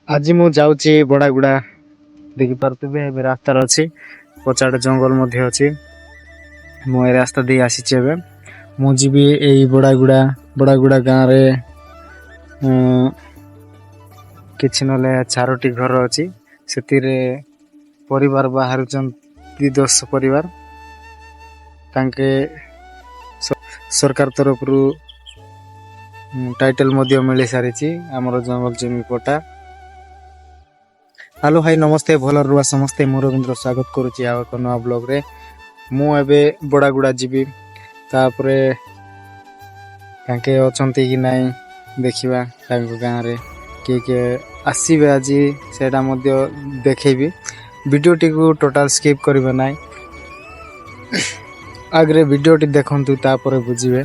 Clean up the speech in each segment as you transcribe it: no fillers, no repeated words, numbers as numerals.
आज मु जाऊँगी बड़ागुड़ा देखी पारे रास्तार अच्छी पचाड़े जंगल अच्छी मु रास्ता दे आसी मुझे यही बड़ागुड़ा गाँव रे किछि नले 4टी घर अच्छी से परिवार बाहर 10 परिवार तांके सरकार तरफ रु टाइटल मिल सारी आमर जंगल जमी पट्टा। हेलो भाई नमस्ते भल रुआ समस्ते मोर रवींद्र स्वागत करुच्ची आ एक नुआ ब्लॉग रे मु एबे बड़ागुड़ा जीवी तापरे तांके अछंती कि नाही देखिबा तांको गाँ रे के आसीबे आज सेटा मध्य देखेबी वीडियो टी को टोटल स्किप करिबे नाही आगरे वीडियो टी देखंतु तापरे बुझिबे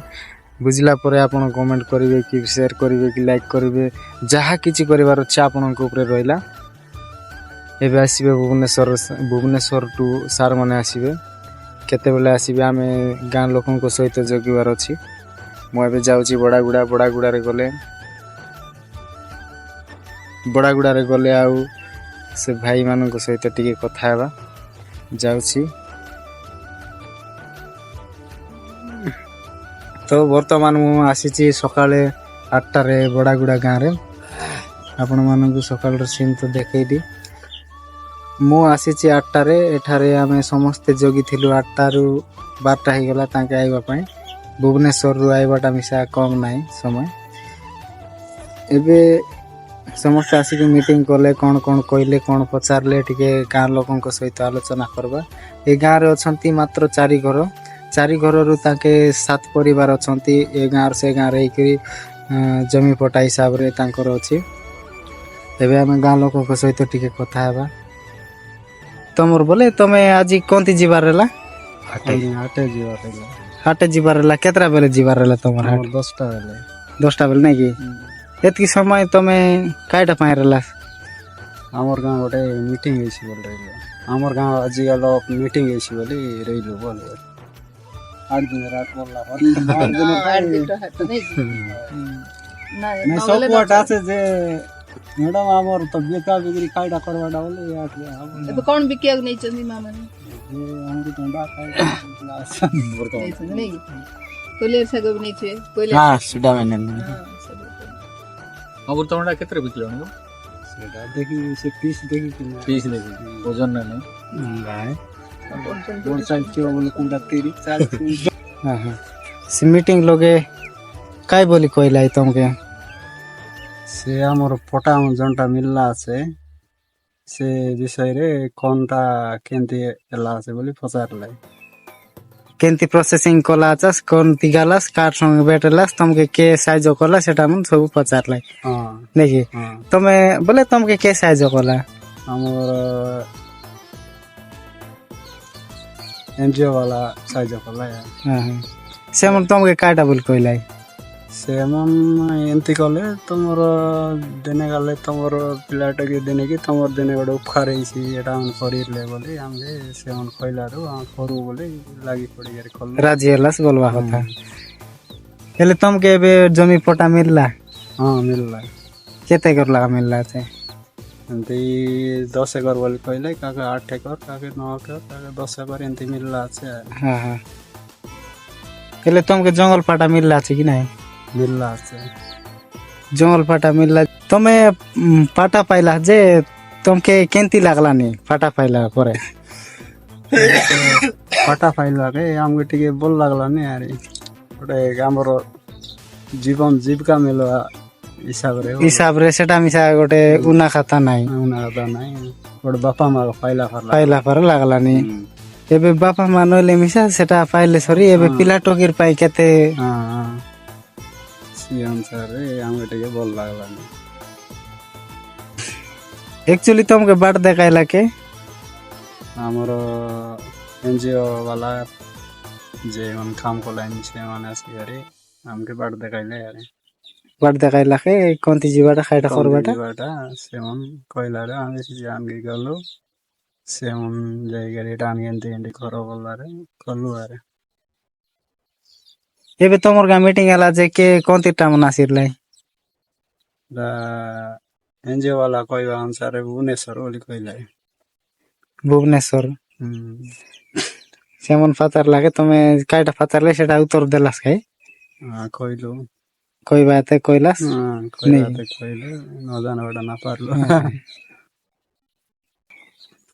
बुझिला परे आपण कमेंट करिवे कि शेयर करिवे कि लाइक करिवे जहा किछि करिवार छ आपनक ऊपर रहिला। एबे आसीबे भुवनेश्वर टू सार माने आसीबे केते बेले आसीबे आमे गाँ लोकन को सहित जगिवार अछि मु एबे जाउची बड़ागुड़ा रे गले आउ से भाई मानन को सहित टिके कथा हेबा जाउची। तो वर्तमान मु आसीची सकाळे 8टा रे बड़ागुड़ा गाँ रे आपण मानन को सकाळ सीन तो देखैदी मु आसीची 8टा रे एठारे आमे समस्ते जगी थिलु 8टा रु 12टा हे गला ताके आइबा पई भुवनेश्वर रु आइबाटा मिसा कम नाही समय एबे समस्त आसी मीटिंग कले कौन कहले कौन पचारले टिके गाँ लोकन को सहित आलोचना करबा। ए गाँ रे अछंती मात्र 4 घर रु ताके 7 परिवार अछंती ए गाँ से गाँ रे कि जमी पटा हिसाब रे तांकर अछि। एबे हम गाँ लोकन को सहित टिके कथा हेबा तमर बोले तमे आज कोंती जीवार रेला हाटे जीवार रेला केतरा बेले जीवार रेला तमर हाट 10टा बेले नै कि एतकी समय तमे कायटा पाए रेला आमर गाँव गोटे मीटिंग होइछि बोल रहिलो आमर गाँव आज गलो मीटिंग होइछि बोली रहिलो बोल 8 दिन रात बोलला 8 दिन नै सब वाटा से जे मैडम आमर तो बेका बिक्री कायटा करवाडा बोले यार अब कौन बिकिया नहीं चंदी मामा ने हमको टंडा कायटा बोलतो नहीं कोले सगो नहीं छे कोले हां सुडा मैंने अब टंडा केतरे बिकलो न सेटा देखि से पीस देखि वजन नहीं भाई बोल साइड के बोले कुंडा तेरी 4 हां से मीटिंग लोगे काय बोली कहलाई तुमके से आमर पटा जनटा मिलला से विषय रे कोनटा केंती एला से बोली पचारलाई केंती प्रोसेसिंग कला चास कोनती गालास कार संग बेटलास तुमके के साइज कला सेटा मन सब पचारलाई हां देखि तमे बोले तुमके के साइज कला हमर एनजीओ वाला साइज कला हां से मन तुमके काटा बोल कहलाई से मन एंती कले तुमर देने गले तुमर पिलाटा के देने की तुमर देने बडे उपकार हिसी एटा मन करिले बोले हमले से मन कहलारो करू बोले लागि पड़ी यार कल राजी हलास बोलवा कथा हेले तुमके एबे जमी पटा मिलला हां मिलला केते करला मिलला छे एंती 10 एकर बोले कहले काका 8 एकर काका 9 एकर काका 10 एकर एंती मिलला छे हां हां हेले तुमके जंगल पाटा मिलला छे कि नाही मिलला छे जंगल पाटा मिलला तमे पाटा पाइला जे तुमके केंती लागला नी पाटा पाइला परे पाटा पाइला रे हमके टिके बोल लागला ने यार ओटे हमर जीविका मिलवा हिसाब रे सेटा मिसा गोटे उना खाता नाही ओटे बापा मा पाइला पर लागला नी एबे बापा मा नले मिसा सेटा पाइले सरी एबे पिला टोकीर पाई केते हां सी अनुसार रे हमके टिके बोल लागला ने एक्चुअली तुमके बाट देखाइला के हमर एनजीओ वाला जे मन काम को लाइन छे माने असरी हमके बाट देखाइले यार बाट देखाइला के कोंती जीवाटा खाइटा करबाटा से मन कहला रे हम से जान गलो से मन जाय गरे टान गेंते एंडी करो बोला रे कलु आरे एबे तमर गा मीटिंग आला जे के कोंती टा मनासिर लाई ଏନଜିଓ ବାଲା କହିବା ଅନୁସାରେ ଭୁବନେଶ୍ୱର ବୋଲି କହିଲେ। ଭୁବନେଶ୍ୱର ସେମାନେ ପଚାରିଲା ତମେ କାଇଟା ପଚାରିଲେ ସେଟା ଉତ୍ତର ଦେଲାସ୍ କାଇ କହିଲୁ କହିବା ଏତେ କହିଲାସ୍ କହିଲେ ନ ଜାଣ ଗୋଟା ନା ପାରଲୁ।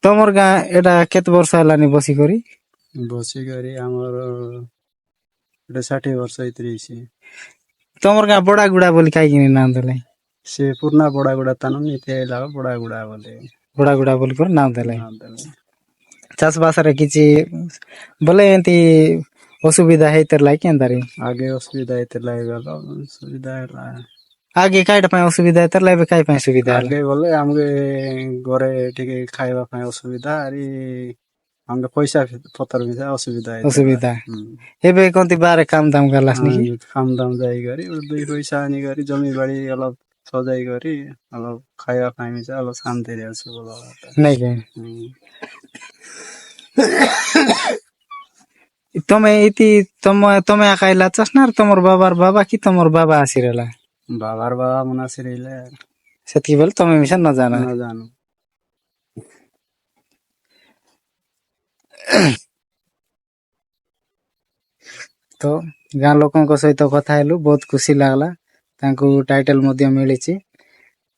ତମର ଗାଁ ଏଟା କେତେ ବର୍ଷ ହେଲାନି ବସିକରି ବସିକରି ଆମର ଗୋଟେ 60 ବର୍ଷ ହେଇଯାଇଛି। ତମର ଗାଁ ବଡା ଗୁଡା ବୋଲି କାହିଁକି ନାଁ ଦେଲେ ସେ ପୁରୁଣା ବଡା ଗୁଡା ତାନୁ ନୀତି ହେଲା ବଡା ଗୁଡା ବୋଲି ବଡା ଗୁଡା ବୋଲି କରି ନାଁ ଦେଲେ। ନାଁ ଦେଲେ। ଚାଷ ବାସରେ କିଛି ବୋଲେ ଏମିତି ଅସୁବିଧା ହେଇଥିଲା କେନ୍ତାରି ଆଗେ ଅସୁବିଧା ହେଇଥିଲା ହେଇଗଲ ସୁବିଧା ହେଲା। ଆଗେ କାଇଟା ପାଇଁ ଅସୁବିଧା ହେଇଥିଲା ଏବେ କାଇ ପାଇଁ ସୁବିଧା ହେଲା ଆଗେ ଗଲେ ଆମକୁ ଘରେ ଟିକେ ଖାଇବା ପାଇଁ ଅସୁବିଧା ଆରି ଆମକୁ ପଇସା ପତ୍ର ବି ଅସୁବିଧା ହେଇଥିଲା। ଅସୁବିଧା ଏବେ କହନ୍ତି ବାହାରେ କାମ ଦାମ ଗଲାସ୍ ନି କି କାମ ଦାମ ଯାଇକରି ଦୁଇ ପଇସା ଆଣିକରି ଜମି ବାଡି ଅଲପ ସଜାଇ କରି ଅଲପ ଖାଇବା ପାଇଁ ମିଶା ଅଲପ ଶାନ୍ତିରେ ଅଛୁ ଭଲ। ନାଇଁ କାଇଁ ତମେ ଏଇତି ତମେ ଆକାଇଲା ଚାଷ ନା ତମର ବାବାର ବାବା କି ତମର ବାବା ଆସିରଲା ବାବାର ବାବା ମନାସି ରହିଲେ ସେତିକି ବେଳେ ତମେ ମିଶା ନ ଜାଣ ନ ଜାଣୁ। ତ ଗାଁ ଲୋକଙ୍କ ସହିତ କଥା ହେଲୁ ବହୁତ ଖୁସି ଲାଗିଲା। ତାଙ୍କୁ ଟାଇଟଲ ମଧ୍ୟ ମିଳିଛି।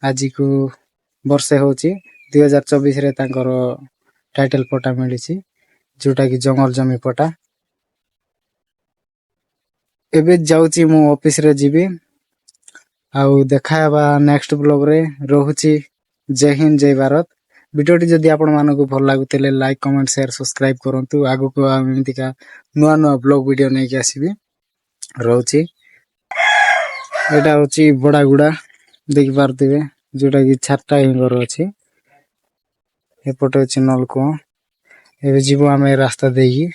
ଆଜିକୁ ବର୍ଷେ ହଉଛି 2024ରେ ତାଙ୍କର ଟାଇଟଲ ପଟା ମିଳିଛି ଯୋଉଟା କି ଜଙ୍ଗଲ ଜମି ପଟା। ଏବେ ଯାଉଛି ମୁଁ ଅଫିସ ରେ ଯିବି ଆଉ ଦେଖାହେବା ନେକ୍ସଟ ବ୍ଲଗ ରେ ରହୁଛି। ଜୟ ହିନ୍ଦ ଜୟ ଭାରତ। ଭିଡିଓଟି ଯଦି ଆପଣ ମାନଙ୍କୁ ଭଲ ଲାଗୁଥିଲେ ଲାଇକ୍ କମେଣ୍ଟ ସେୟାର ସବସ୍କ୍ରାଇବ କରନ୍ତୁ। ଆଗକୁ ଏମିତିକା ନୂଆ ନୂଆ ବ୍ଲଗ ଭିଡିଓ ନେଇକି ଆସିବି। ରହୁଛି। ଏଇଟା ହଉଛି ବଡାଗୁଡା ଦେଖିପାରୁଥିବେ ଯୋଉଟା କି 4ଟା ହିଁ ଘର ଅଛି। ଏପଟେ ଅଛି ନଲକୂଅ। ଏବେ ଯିବୁ ଆମେ ରାସ୍ତା ଦେଇକି।